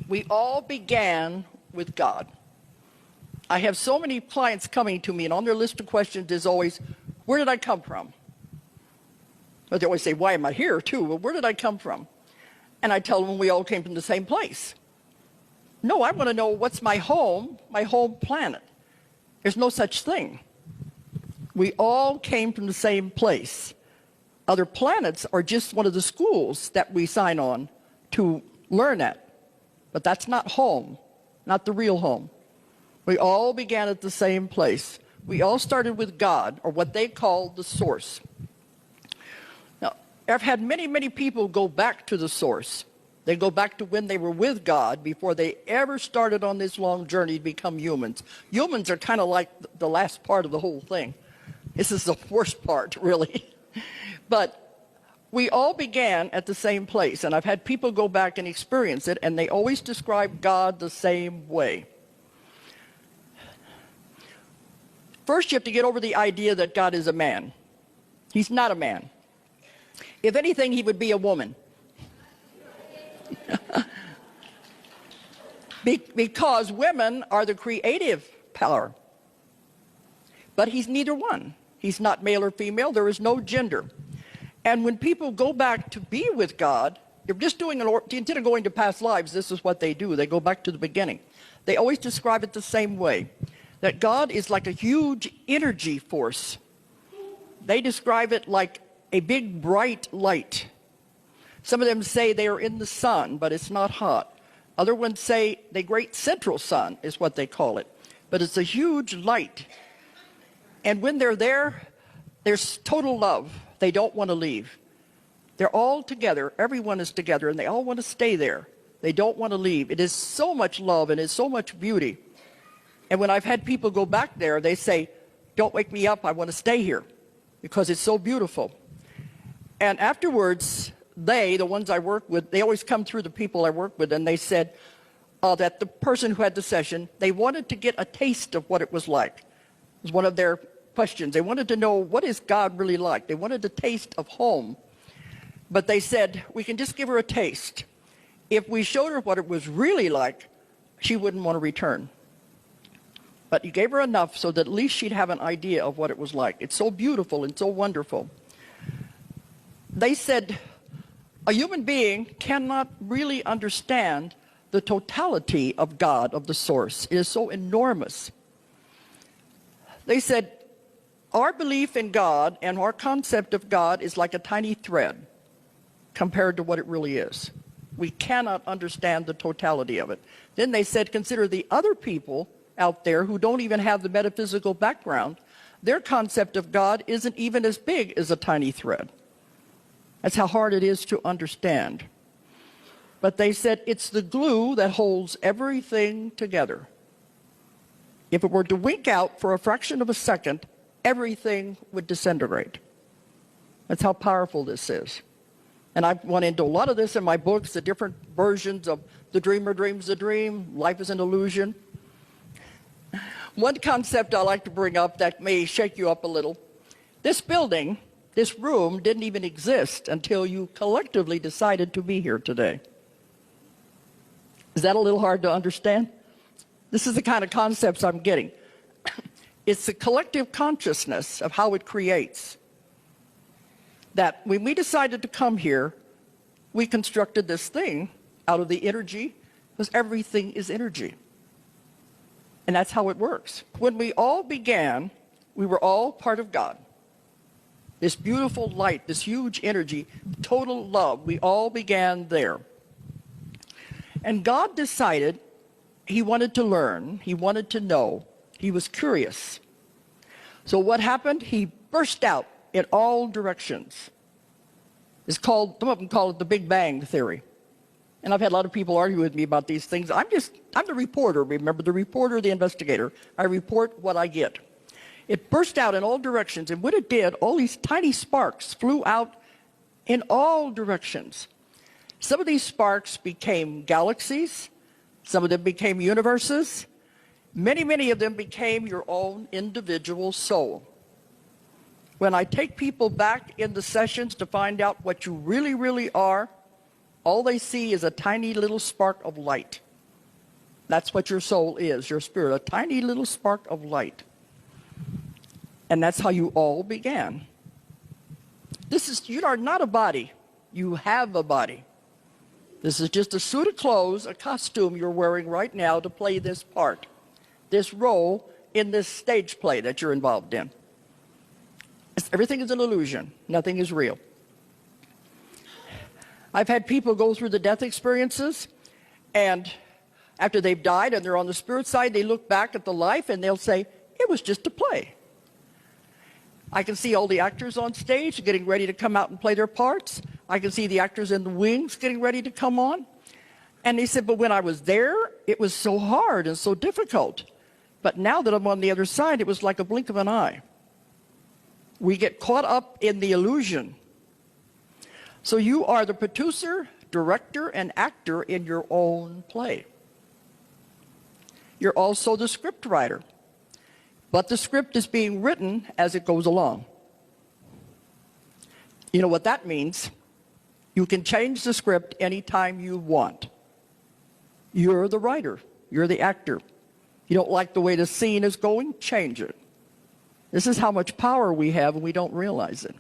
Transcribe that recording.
We all began with God. I have so many clients coming to me, and on their list of questions is always, where did I come from? But they always say, why am I here too? Well, where did I come from? And I tell them we all came from the same place. No, I want to know what's my home planet. There's no such thing. We all came from the same place. Other planets are just one of the schools that we sign on to learn at. But that's not home, not the real home. We all began at the same place. We all started with God, or what they call the source. Now, I've had many, many people go back to the source. They go back to when they were with God before they ever started on this long journey to become humans. Humans are kind of like the last part of the whole thing. This is the worst part, really. But we all began at the same place, and I've had people go back and experience it, and they always describe God the same way. First, you have to get over the idea that God is a man. He's not a man. If anything, he would be a woman. Because women are the creative power. But he's neither one. He's not male or female. There is no gender. And when people go back to be with God, they're just doing instead of going to past lives, this is what they do. They go back to the beginning. They always describe it the same way, that God is like a huge energy force. They describe it like a big bright light. Some of them say they are in the sun, but it's not hot. Other ones say the great central sun is what they call it. But it's a huge light. And when they're there, there's total love. They don't want to leave. They're all together. Everyone is together, and they all want to stay there. They don't want to leave. It is so much love, and it's so much beauty. And when I've had people go back there, they say, don't wake me up. I want to stay here because it's so beautiful. And afterwards, the ones I work with, they always come through the people I work with, and they said that the person who had the session, they wanted to get a taste of what it was like. It was one of their questions. They wanted to know, what is God really like? They wanted a taste of home. But they said, we can just give her a taste. If we showed her what it was really like, she wouldn't want to return. But you gave her enough so that at least she'd have an idea of what it was like. It's so beautiful and so wonderful. They said, a human being cannot really understand the totality of God, of the source. It is so enormous. They said, our belief in God and our concept of God is like a tiny thread compared to what it really is. We cannot understand the totality of it. Then they said, consider the other people out there who don't even have the metaphysical background. Their concept of God isn't even as big as a tiny thread. That's how hard it is to understand. But they said it's the glue that holds everything together. If it were to wink out for a fraction of a second, everything would disintegrate. That's how powerful this is. And I've gone into a lot of this in my books, the different versions of the dreamer dreams the dream, life is an illusion. One concept I like to bring up that may shake you up a little. This building, this room, didn't even exist until you collectively decided to be here today. Is that a little hard to understand? This is the kind of concepts I'm getting. It's the collective consciousness of how it creates. That when we decided to come here, we constructed this thing out of the energy, because everything is energy. And that's how it works. When we all began, we were all part of God. This beautiful light, this huge energy, total love, we all began there. And God decided he wanted to learn, he wanted to know, he was curious. So what happened? He burst out in all directions. It's called, some of them call it the Big Bang Theory. And I've had a lot of people argue with me about these things. I'm the reporter, remember, the reporter, the investigator. I report what I get. It burst out in all directions, and when it did, all these tiny sparks flew out in all directions. Some of these sparks became galaxies. Some of them became universes. Many, many of them became your own individual soul. When I take people back in the sessions to find out what you really, really are, all they see is a tiny little spark of light. That's what your soul is, your spirit, a tiny little spark of light. And that's how you all began. You are not a body. You have a body. This is just a suit of clothes, a costume you're wearing right now to play this part, this role in this stage play that you're involved in. Everything is an illusion. Nothing is real. I've had people go through the death experiences, and after they've died and they're on the spirit side, they look back at the life and they'll say, it was just a play. I can see all the actors on stage getting ready to come out and play their parts. I can see the actors in the wings getting ready to come on. And they said, but when I was there, it was so hard and so difficult. But now that I'm on the other side, it was like a blink of an eye. We get caught up in the illusion. So you are the producer, director, and actor in your own play. You're also the script writer. But the script is being written as it goes along. You know what that means? You can change the script anytime you want. You're the writer. You're the actor. You don't like the way the scene is going? Change it. This is how much power we have, and we don't realize it.